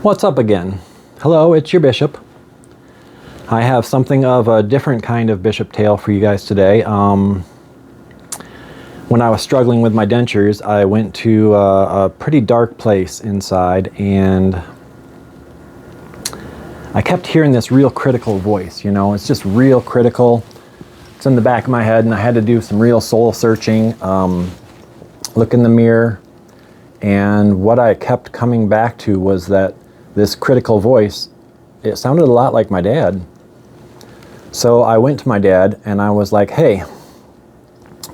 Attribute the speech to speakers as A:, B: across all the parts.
A: What's up again? Hello, it's your Bishop. I have something of a different kind of Bishop tale for you guys today. When I was struggling with my dentures, I went to a pretty dark place inside, and I kept hearing this real critical voice, you know, it's just real critical. It's in the back of my head, and I had to do some real soul searching, look in the mirror, and what I kept coming back to was that this critical voice, it sounded a lot like my dad. So I went to my dad and I was like, hey,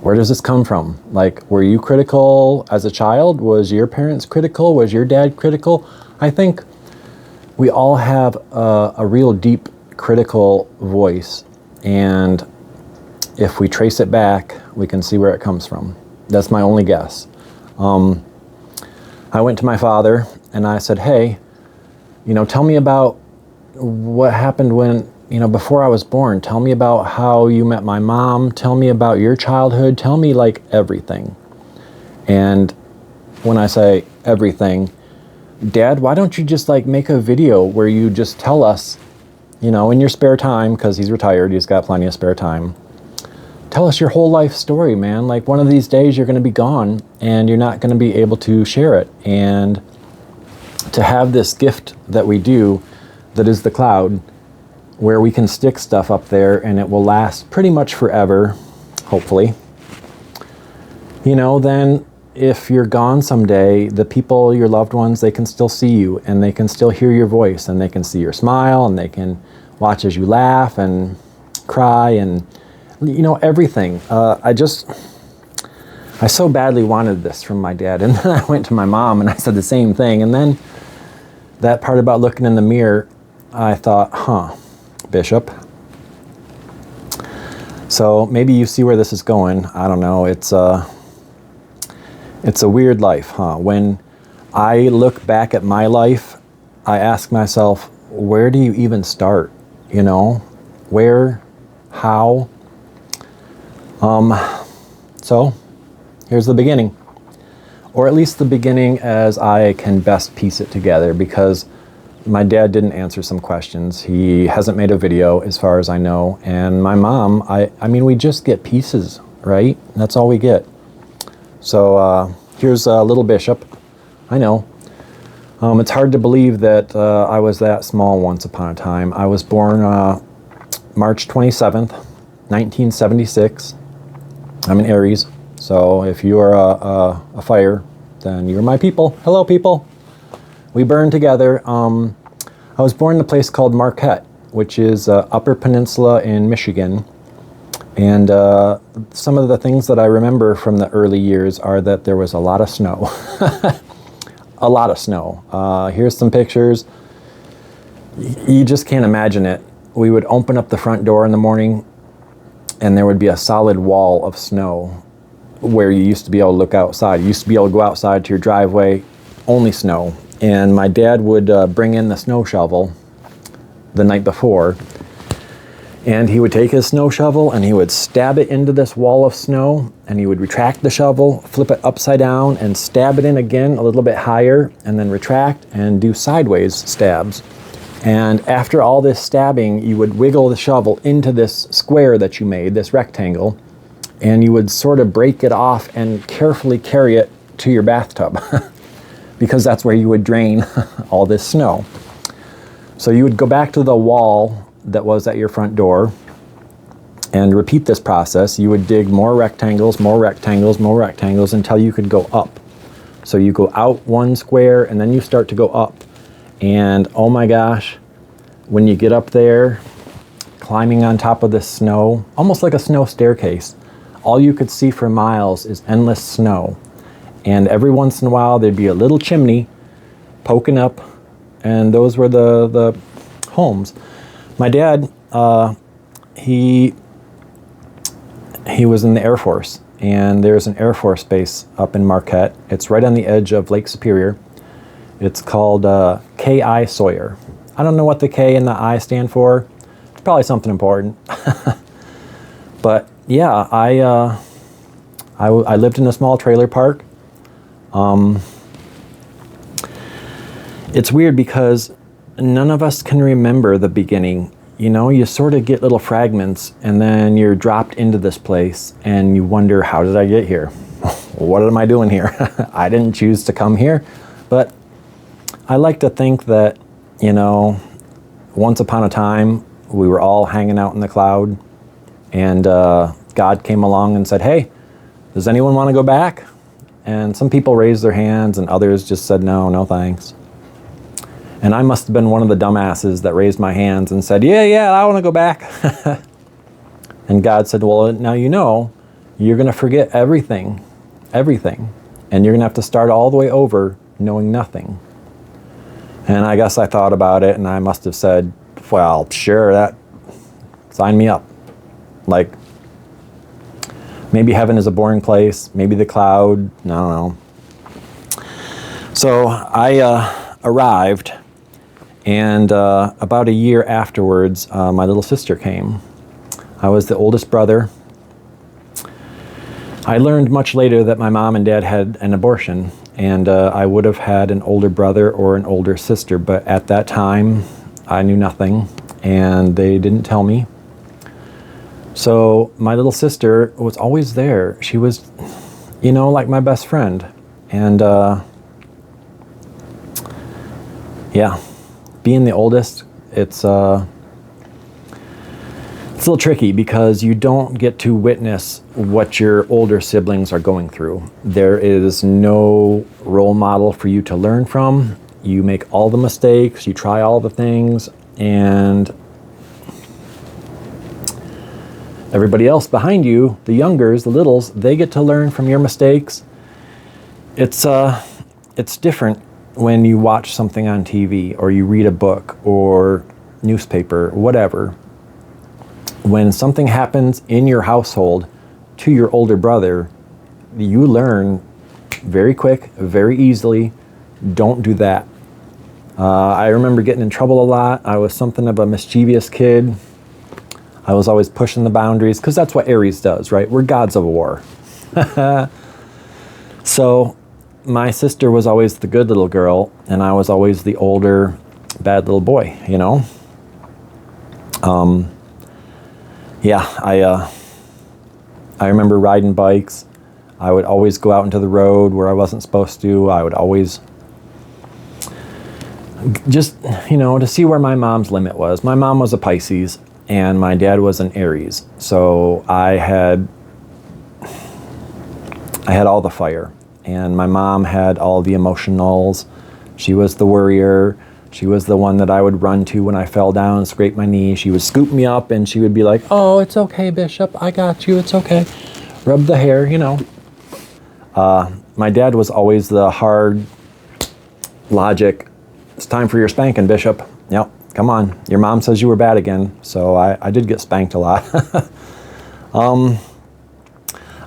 A: where does this come from? Like, were you critical as a child? Was your parents critical? Was your dad critical? I think we all have a real deep critical voice, and if we trace it back, we can see where it comes from. That's my only guess. I went to my father and I said, hey, you know, tell me about what happened when, you know, before I was born. Tell me about how you met my mom. Tell me about your childhood. Tell me like everything. And when I say everything, Dad, why don't you just like make a video where you just tell us, you know, in your spare time, because he's retired, he's got plenty of spare time. Tell us your whole life story, man. Like, one of these days you're going to be gone and you're not going to be able to share it. And to have this gift that we do, that is the cloud, where we can stick stuff up there and it will last pretty much forever, hopefully. You know, then if you're gone someday, the people, your loved ones, they can still see you and they can still hear your voice and they can see your smile and they can watch as you laugh and cry and, you know, everything. I so badly wanted this from my dad, and then I went to my mom and I said the same thing, and then that part about looking in the mirror, I thought, Bishop. So maybe you see where this is going. I don't know. It's a weird life, huh? When I look back at my life, I ask myself, where do you even start? You know, where, how? So here's the beginning. Or at least the beginning as I can best piece it together, because my dad didn't answer some questions. He hasn't made a video as far as I know. And my mom, I mean, we just get pieces, right? That's all we get. So here's little Bishop. I know. It's hard to believe that I was that small once upon a time. I was born March 27th, 1976. I'm an Aries. So if you are a fire, then you're my people. Hello, people. We burn together. I was born in a place called Marquette, which is Upper Peninsula in Michigan. And some of the things that I remember from the early years are that there was a lot of snow. A lot of snow. Here's some pictures. You just can't imagine it. We would open up the front door in the morning and there would be a solid wall of snow where you used to be able to look outside. You used to be able to go outside to your driveway, only snow. And my dad would bring in the snow shovel the night before, and he would take his snow shovel and he would stab it into this wall of snow, and he would retract the shovel, flip it upside down, and stab it in again a little bit higher, and then retract and do sideways stabs. And after all this stabbing, you would wiggle the shovel into this square that you made, this rectangle, and you would sort of break it off and carefully carry it to your bathtub because that's where you would drain all this snow. So you would go back to the wall that was at your front door and repeat this process. You would dig more rectangles, more rectangles, more rectangles until you could go up. So you go out one square and then you start to go up. And oh my gosh, when you get up there, climbing on top of this snow, almost like a snow staircase, all you could see for miles is endless snow. And every once in a while, there'd be a little chimney poking up, and those were the homes. My dad, he was in the Air Force, and there's an Air Force base up in Marquette. It's right on the edge of Lake Superior. It's called K.I. Sawyer. I don't know what the K and the I stand for. It's probably something important. But yeah, I lived in a small trailer park. It's weird because none of us can remember the beginning. You know, you sort of get little fragments and then you're dropped into this place and you wonder, how did I get here? What am I doing here? I didn't choose to come here. But I like to think that, you know, once upon a time, we were all hanging out in the cloud and God came along and said, hey, does anyone want to go back? And some people raised their hands and others just said, no, no thanks. And I must have been one of the dumbasses that raised my hands and said, yeah, I want to go back. And God said, well, now you know, you're going to forget everything, and you're going to have to start all the way over knowing nothing. And I guess I thought about it, and I must have said, well, sure, sign me up. Like, maybe heaven is a boring place, maybe the cloud, I don't know. So I arrived. And about a year afterwards, my little sister came. I was the oldest brother. I learned much later that my mom and dad had an abortion, and I would have had an older brother or an older sister, but at that time, I knew nothing, and they didn't tell me. So my little sister was always there. She was, you know, like my best friend. And yeah. Being the oldest, it's a little tricky because you don't get to witness what your older siblings are going through. There is no role model for you to learn from. You make all the mistakes, you try all the things, and everybody else behind you, the youngers, the littles, they get to learn from your mistakes. It's different when you watch something on TV or you read a book or newspaper, whatever. When something happens in your household to your older brother, you learn very quick, very easily, don't do that. I remember getting in trouble a lot. I was something of a mischievous kid. I was always pushing the boundaries because that's what Aries does, right? We're gods of war. So my sister was always the good little girl, and I was always the older, bad little boy, you know? Yeah, I remember riding bikes. I would always go out into the road where I wasn't supposed to. I would always just, you know, to see where my mom's limit was. My mom was a Pisces, and my dad was an Aries. So I had all the fire. And my mom had all the emotionals. She was the worrier. She was the one that I would run to when I fell down and scrape my knee. She would scoop me up and she would be like, oh, it's okay, Bishop. I got you. It's okay. Rub the hair, you know. My dad was always the hard logic. It's time for your spanking, Bishop. Yep, come on. Your mom says you were bad again. So I did get spanked a lot.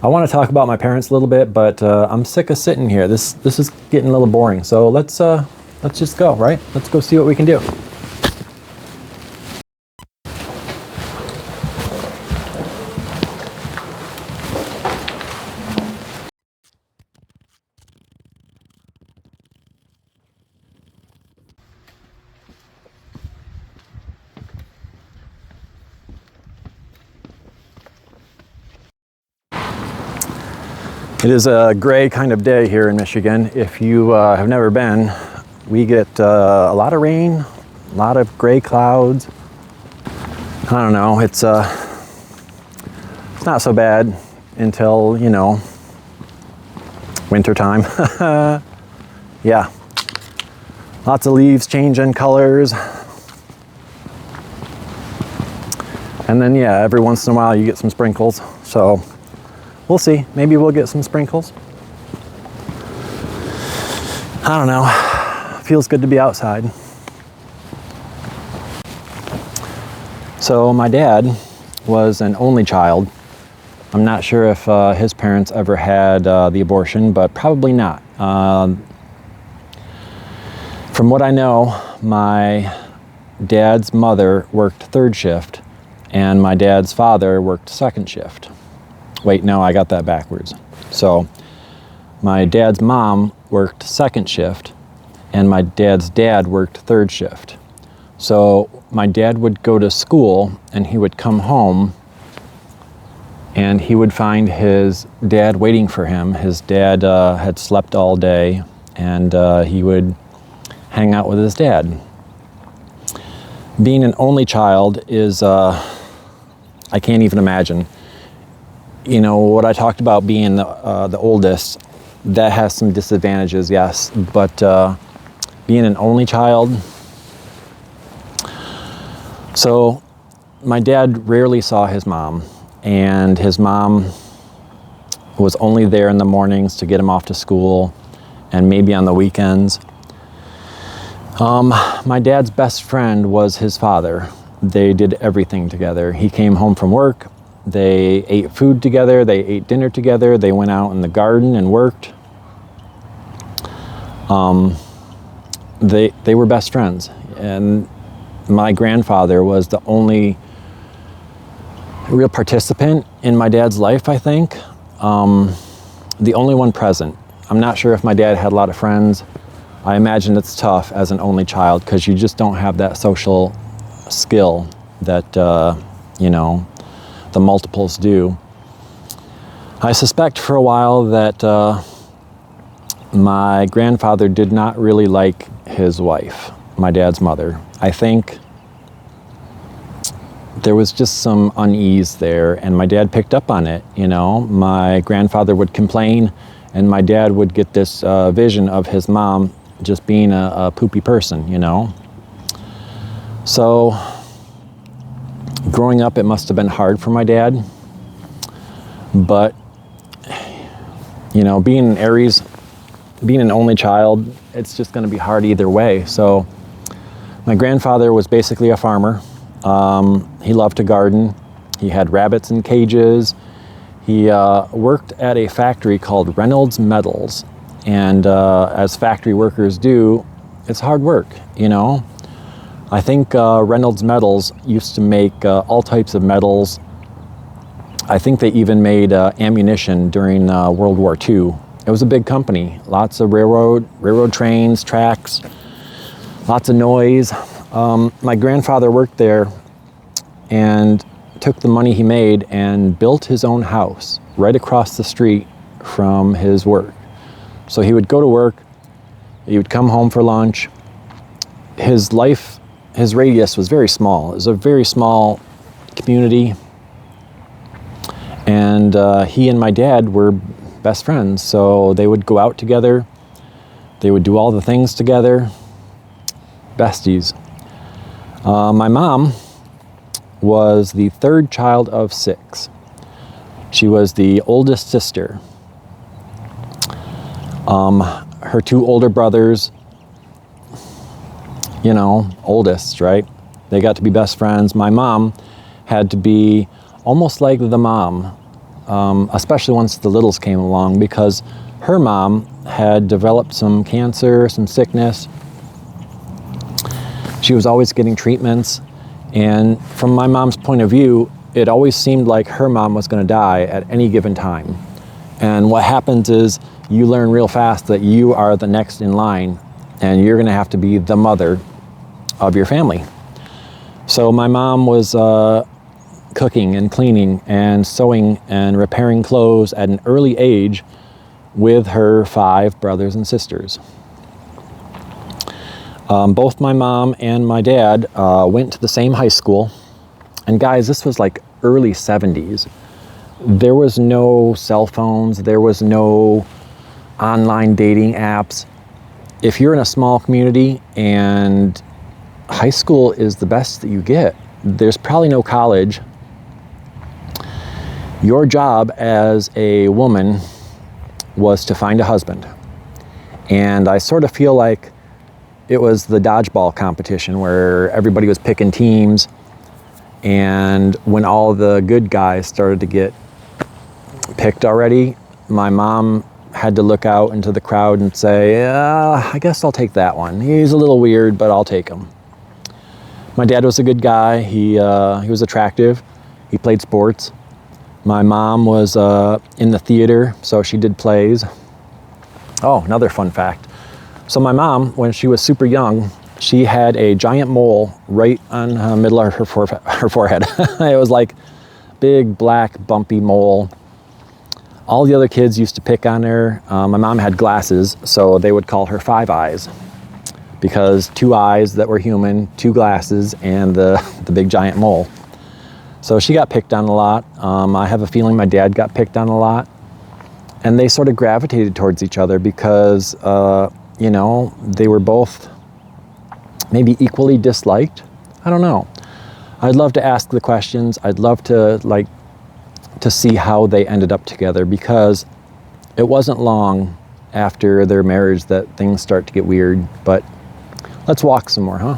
A: I want to talk about my parents a little bit, but I'm sick of sitting here. This is getting a little boring. So let's just go, right? Let's go see what we can do. It is a gray kind of day here in Michigan. If you have never been, we get a lot of rain, a lot of gray clouds. I don't know, it's not so bad until, you know, winter time. Yeah, lots of leaves changing colors. And then, yeah, every once in a while you get some sprinkles. So we'll see. Maybe we'll get some sprinkles. I don't know. Feels good to be outside. So my dad was an only child. I'm not sure if his parents ever had the abortion, but probably not. From what I know, my dad's mother worked third shift and my dad's father worked second shift. Wait, no, I got that backwards. So my dad's mom worked second shift and my dad's dad worked third shift. So my dad would go to school and he would come home and he would find his dad waiting for him. His dad had slept all day, and he would hang out with his dad. Being an only child is, I can't even imagine. You know, what I talked about being the oldest, that has some disadvantages, yes, but being an only child. So my dad rarely saw his mom, and his mom was only there in the mornings to get him off to school and maybe on the weekends. My dad's best friend was his father. They did everything together. He came home from work, they ate food together, they ate dinner together, they went out in the garden and worked. They were best friends, and my grandfather was the only real participant in my dad's life, I think. The only one present. I'm not sure if my dad had a lot of friends. I imagine it's tough as an only child because you just don't have that social skill that, you know, the multiples do. I suspect for a while that my grandfather did not really like his wife, my dad's mother. I think there was just some unease there, and my dad picked up on it, you know. My grandfather would complain, and my dad would get this vision of his mom just being a poopy person, you know. So, growing up, it must have been hard for my dad, but, you know, being an Aries, being an only child, it's just going to be hard either way. So, my grandfather was basically a farmer. He loved to garden. He had rabbits in cages. He worked at a factory called Reynolds Metals. And as factory workers do, it's hard work, you know. I think Reynolds Metals used to make all types of metals. I think they even made ammunition during World War II. It was a big company. Lots of railroad trains, tracks, lots of noise. My grandfather worked there and took the money he made and built his own house right across the street from his work. So he would go to work, he would come home for lunch. His radius was very small. It was a very small community. And he and my dad were best friends. So they would go out together. They would do all the things together. Besties. My mom was the third child of 6. She was the oldest sister. Her 2 older brothers, you know, oldest, right? They got to be best friends. My mom had to be almost like the mom, especially once the littles came along, because her mom had developed some cancer, some sickness. She was always getting treatments, and from my mom's point of view, it always seemed like her mom was going to die at any given time. And what happens is you learn real fast that you are the next in line, and you're going to have to be the mother of your family. So my mom was cooking and cleaning and sewing and repairing clothes at an early age with her 5 brothers and sisters. Both my mom and my dad went to the same high school. And guys, this was like early 70s. There was no cell phones. There was no online dating apps. If you're in a small community and high school is the best that you get, there's probably no college. Your job as a woman was to find a husband. And I sort of feel like it was the dodgeball competition where everybody was picking teams, and when all the good guys started to get picked already, my mom had to look out into the crowd and say, I guess I'll take that one. He's a little weird, but I'll take him. My dad was a good guy. He was attractive. He played sports. My mom was in the theater, so she did plays. Oh, another fun fact. So my mom, when she was super young, she had a giant mole right on the middle of her forehead. It was like big, black, bumpy mole. All the other kids used to pick on her. My mom had glasses, so they would call her Five Eyes, because 2 eyes that were human, 2 glasses, and the big giant mole. So she got picked on a lot. I have a feeling my dad got picked on a lot. And they sort of gravitated towards each other because, you know, they were both maybe equally disliked. I don't know. I'd love to ask the questions. I'd love to see how they ended up together, because it wasn't long after their marriage that things start to get weird. But let's walk some more, huh?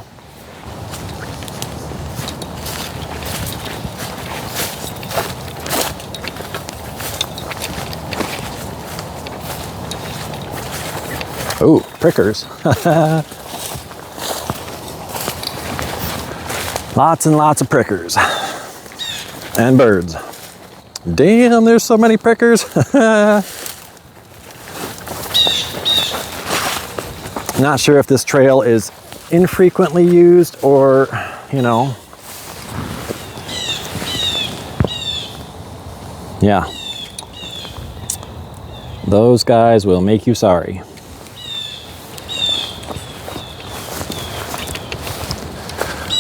A: Ooh, prickers. Lots and lots of prickers. And birds. Damn, there's so many prickers. Not sure if this trail is infrequently used or, you know. Yeah. Those guys will make you sorry.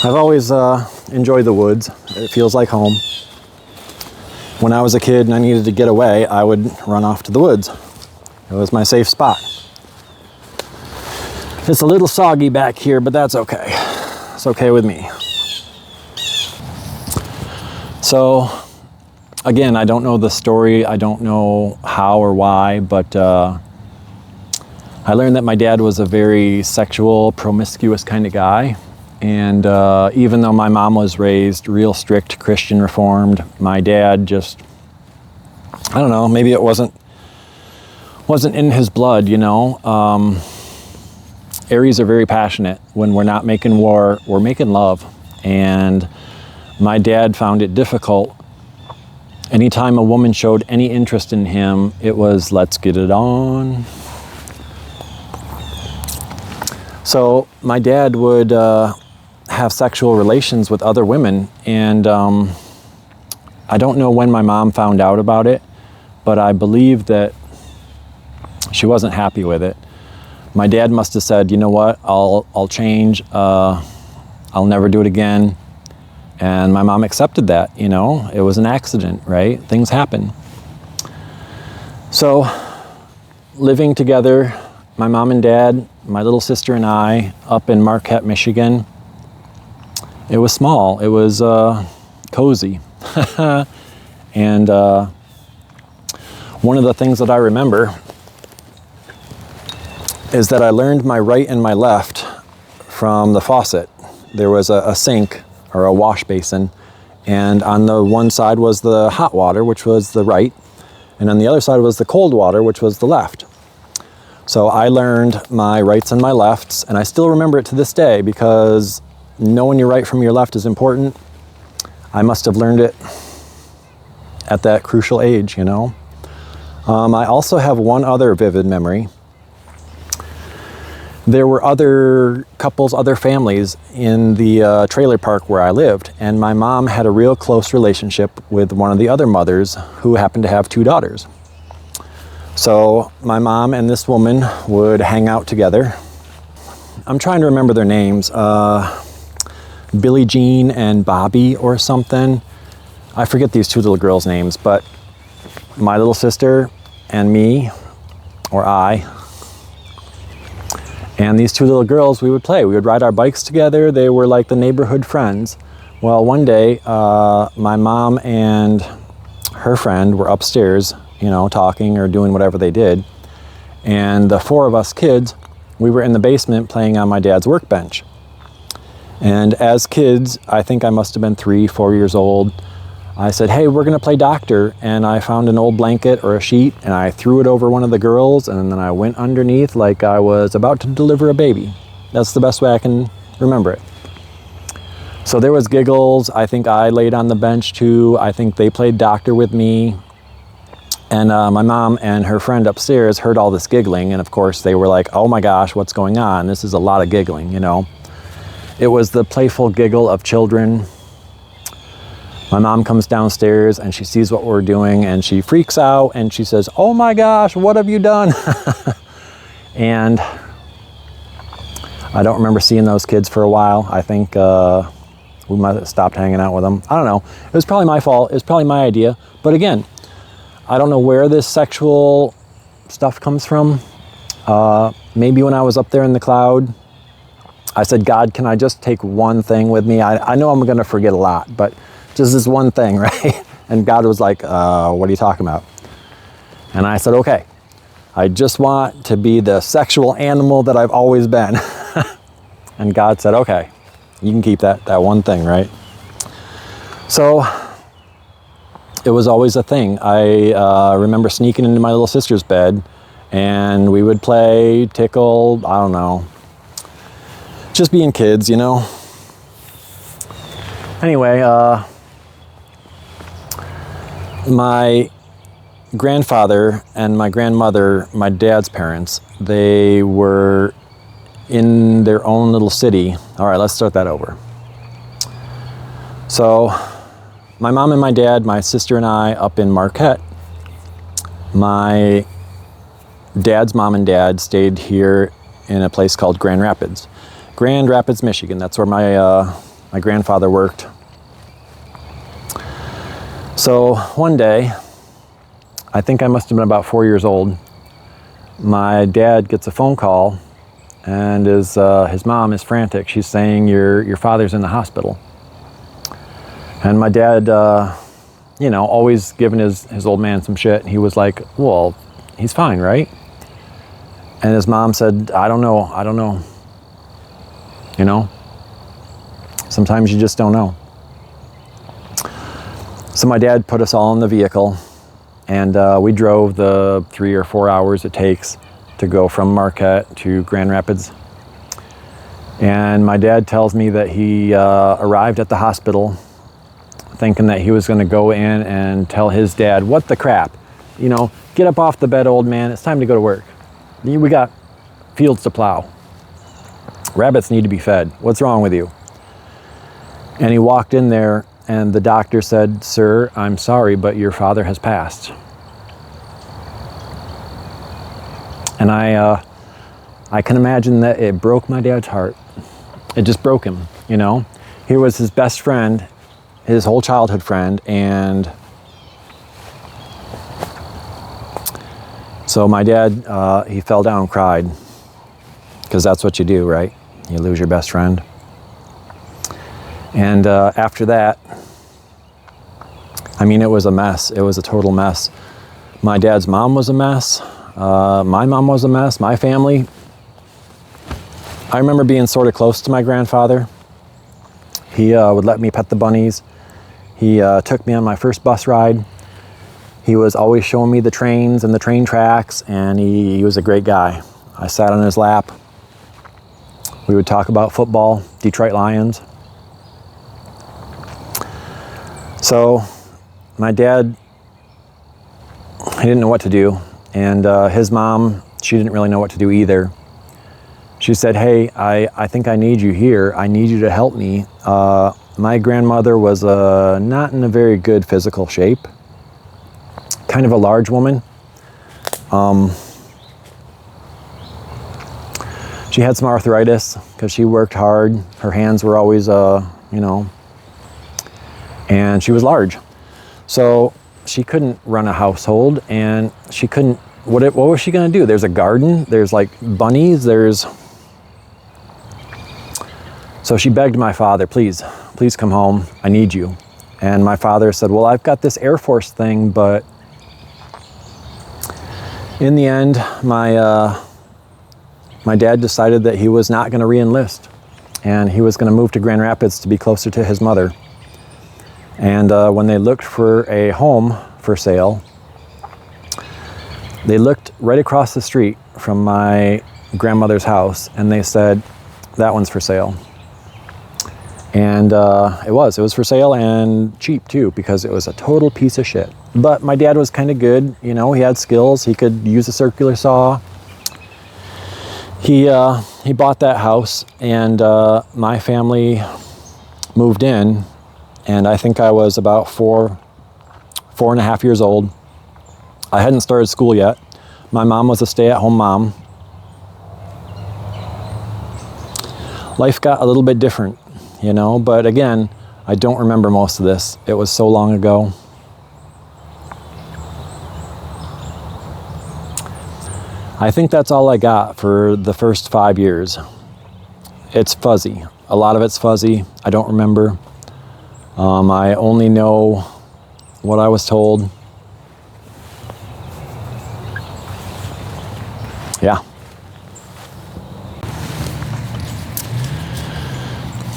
A: I've always enjoyed the woods. It feels like home. When I was a kid and I needed to get away, I would run off to the woods. It was my safe spot. It's a little soggy back here, but that's okay. It's okay with me. So, again, I don't know the story. I don't know how or why, but I learned that my dad was a very sexual, promiscuous kind of guy. And even though my mom was raised real strict Christian Reformed, my dad just, I don't know, maybe it wasn't in his blood, you know. Aries are very passionate. When we're not making war, we're making love. And my dad found it difficult. Anytime a woman showed any interest in him, it was, let's get it on. So my dad would have sexual relations with other women, and I don't know when my mom found out about it, but I believe that she wasn't happy with it. My dad must have said, you know what, I'll change, I'll never do it again. And my mom accepted that, you know, it was an accident, right? Things happen. So living together, my mom and dad, my little sister and I, up in Marquette, Michigan. It was small, it was cozy. And one of the things that I remember is that I learned my right and my left from the faucet. There was a sink or a wash basin, and on the one side was the hot water, which was the right, and on the other side was the cold water, which was the left. So I learned my rights and my lefts, and I still remember it to this day, because knowing your right from your left is important. I must have learned it at that crucial age, you know. I also have one other vivid memory. There were other couples, other families in the trailer park where I lived, and my mom had a real close relationship with one of the other mothers who happened to have 2 daughters. So my mom and this woman would hang out together. I'm trying to remember their names. Billie Jean and Bobby or something. I forget these 2 little girls' names, but my little sister and me, or I, and these 2 little girls, we would play. We would ride our bikes together. They were like the neighborhood friends. Well, one day, my mom and her friend were upstairs, you know, talking or doing whatever they did. And the 4 of us kids, we were in the basement playing on my dad's workbench. And as kids, I think I must have been 3, 4 years old, I said, hey, we're gonna play doctor. And I found an old blanket or a sheet, and I threw it over one of the girls, and then I went underneath like I was about to deliver a baby. That's the best way I can remember it. So there was giggles. I think I laid on the bench too. I think they played doctor with me. And my mom and her friend upstairs heard all this giggling, and of course they were like, oh my gosh, what's going on? This is a lot of giggling, you know. It was the playful giggle of children. My mom comes downstairs and she sees what we're doing and she freaks out and she says, oh my gosh, what have you done? And I don't remember seeing those kids for a while. I think we might have stopped hanging out with them. I don't know. It was probably my fault. It was probably my idea. But again, I don't know where this sexual stuff comes from. Maybe when I was up there in the cloud, I said, God, can I just take one thing with me? I know I'm going to forget a lot, but just this one thing, right? And God was like, what are you talking about? And I said, okay, I just want to be the sexual animal that I've always been. And God said, okay, you can keep that one thing, right? So it was always a thing. I remember sneaking into my little sister's bed and we would play, tickle, I don't know. Just being kids, you know. Anyway, my grandfather and my grandmother, my dad's parents, they were in their own little city. All right, let's start that over. So my mom and my dad, my sister and I up in Marquette. My dad's mom and dad stayed here in a place called Grand Rapids, Michigan. That's where my grandfather worked. So one day, I think I must have been about 4 years old, my dad gets a phone call and his mom is frantic. She's saying, your father's in the hospital. And my dad, you know, always giving his old man some shit. He was like, well, he's fine, right? And his mom said, I don't know. You know, sometimes you just don't know. So my dad put us all in the vehicle and we drove the 3 or 4 hours it takes to go from Marquette to Grand Rapids. And my dad tells me that he arrived at the hospital thinking that he was going to go in and tell his dad, what the crap, you know, get up off the bed, old man, it's time to go to work. We got fields to plow. Rabbits need to be fed. What's wrong with you? And he walked in there and the doctor said, sir, I'm sorry, but your father has passed. And I can imagine that it broke my dad's heart. It just broke him, you know. Here was his best friend, his whole childhood friend, and so my dad, he fell down and cried, because that's what you do, right? You lose your best friend. And after that, I mean, it was a mess. It was a total mess. My dad's mom was a mess. My mom was a mess. My family. I remember being sort of close to my grandfather. He would let me pet the bunnies. He took me on my first bus ride. He was always showing me the trains and the train tracks, and he was a great guy. I sat on his lap. We would talk about football, Detroit Lions. So my dad, he didn't know what to do, and his mom, she didn't really know what to do either. She said, hey, I think I need you here. I need you to help me. My grandmother was not in a very good physical shape, kind of a large woman. She had some arthritis because she worked hard. Her hands were always, you know, and she was large. So she couldn't run a household, and she couldn't, what was she gonna do? There's a garden, there's like bunnies, so she begged my father, please come home, I need you. And my father said, well, I've got this Air Force thing, but in the end, my dad decided that he was not gonna re-enlist, and he was gonna move to Grand Rapids to be closer to his mother. And when they looked for a home for sale, they looked right across the street from my grandmother's house, and they said, that one's for sale. And it was for sale, and cheap too, because it was a total piece of shit. But my dad was kind of good, you know, he had skills. He could use a circular saw. He bought that house, and my family moved in, and I think I was about 4.5 years old. I hadn't started school yet. My mom was a stay-at-home mom. Life got a little bit different, you know, but again, I don't remember most of this. It was so long ago. I think that's all I got for the first 5 years. It's fuzzy. A lot of it's fuzzy. I don't remember. I only know what I was told. Yeah.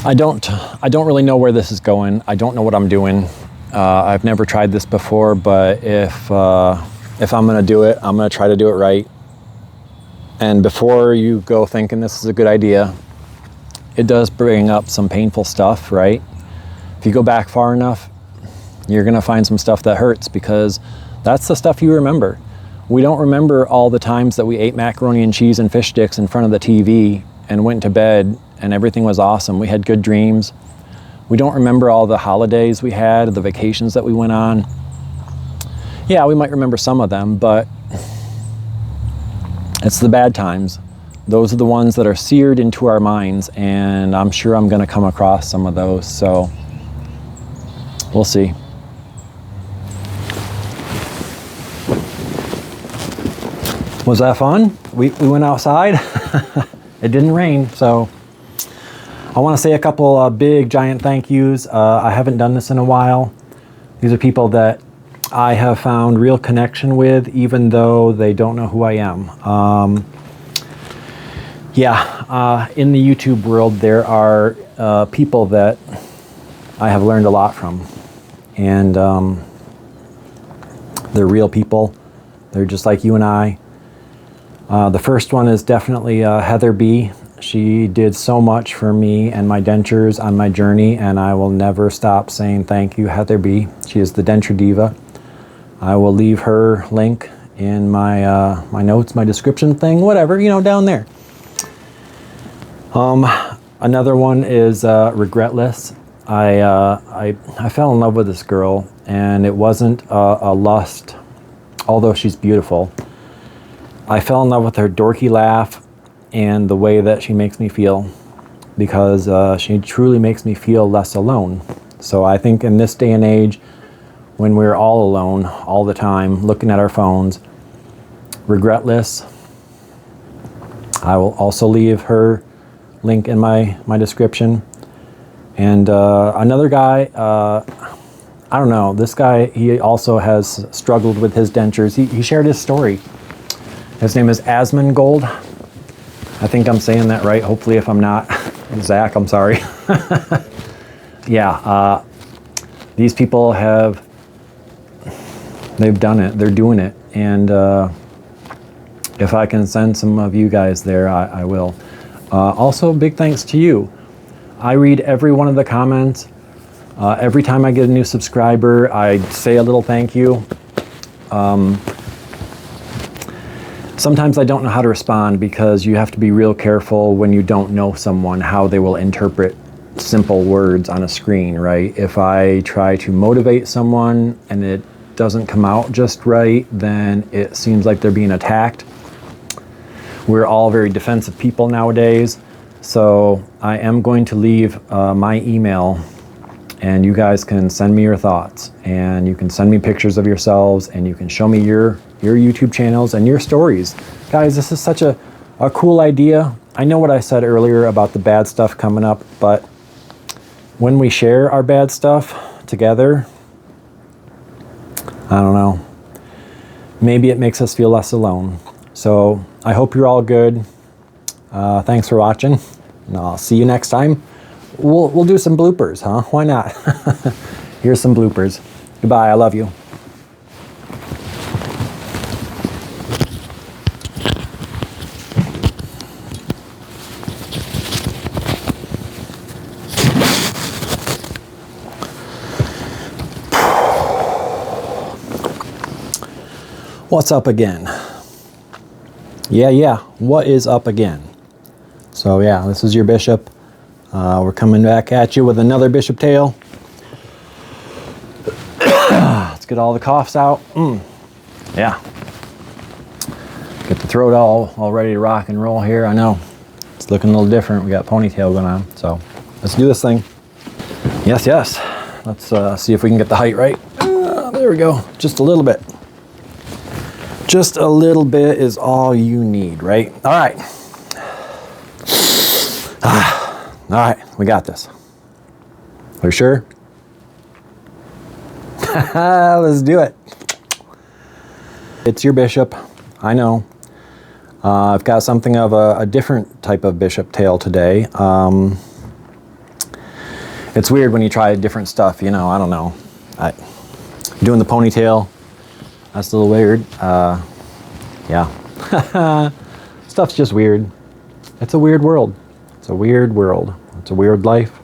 A: I don't really know where this is going. I don't know what I'm doing. I've never tried this before, but if I'm gonna do it, I'm gonna try to do it right. And before you go thinking this is a good idea, it does bring up some painful stuff, right? If you go back far enough, you're gonna find some stuff that hurts, because that's the stuff you remember. We don't remember all the times that we ate macaroni and cheese and fish sticks in front of the TV and went to bed and everything was awesome. We had good dreams. We don't remember all the holidays we had, the vacations that we went on. Yeah, we might remember some of them, but it's the bad times. Those are the ones that are seared into our minds, and I'm sure I'm gonna come across some of those, so we'll see. Was that fun? We went outside. It didn't rain, so I want to say a couple big giant thank yous. I haven't done this in a while. These are people that I have found real connection with, even though they don't know who I am. In the YouTube world, there are people that I have learned a lot from, and they're real people. They're just like you and I. The first one is definitely Heather B. She did so much for me and my dentures on my journey, and I will never stop saying thank you, Heather B. She is the denture diva. I will leave her link in my my notes, my description thing, whatever, you know, down there. Another one is Regretless. I fell in love with this girl, and it wasn't a lust, although she's beautiful. I fell in love with her dorky laugh and the way that she makes me feel, because she truly makes me feel less alone. So I think in this day and age, when we're all alone all the time, looking at our phones, Regretless. I will also leave her link in my description. And another guy, I don't know, this guy, he also has struggled with his dentures. He shared his story. His name is Asmongold. I think I'm saying that right. Hopefully, if I'm not, Zach, I'm sorry. Yeah, these people they've done it. They're doing it. And if I can send some of you guys there, I will. Also, big thanks to you. I read every one of the comments. Every time I get a new subscriber, I say a little thank you. Sometimes I don't know how to respond, because you have to be real careful when you don't know someone, how they will interpret simple words on a screen, right? If I try to motivate someone and it doesn't come out just right, then it seems like they're being attacked. We're all very defensive people nowadays, so I am going to leave my email, and you guys can send me your thoughts, and you can send me pictures of yourselves, and you can show me your YouTube channels and your stories. Guys, this is such a cool idea. I know what I said earlier about the bad stuff coming up, but when we share our bad stuff together, I don't know, maybe it makes us feel less alone. So I hope you're all good. Thanks for watching, and I'll see you next time. We'll do some bloopers, huh? Why not? Here's some bloopers. Goodbye, I love you. What's up again? Yeah, what is up again? So yeah, this is your Bishop. We're coming back at you with another Bishop tale. Let's get all the coughs out. Yeah. Get the throat all ready to rock and roll here. I know it's looking a little different. We got ponytail going on. So let's do this thing. Yes. Let's see if we can get the height right. There we go. Just a little bit. Just a little bit is all you need, right? All right. All right, we got this. Are you sure? Let's do it. It's your Bishop. I know. I've got something of a different type of Bishop tale today. It's weird when you try different stuff, you know, I don't know. Doing the ponytail, that's a little weird. Yeah. Stuff's just weird. It's a weird world. It's a weird world. It's a weird life.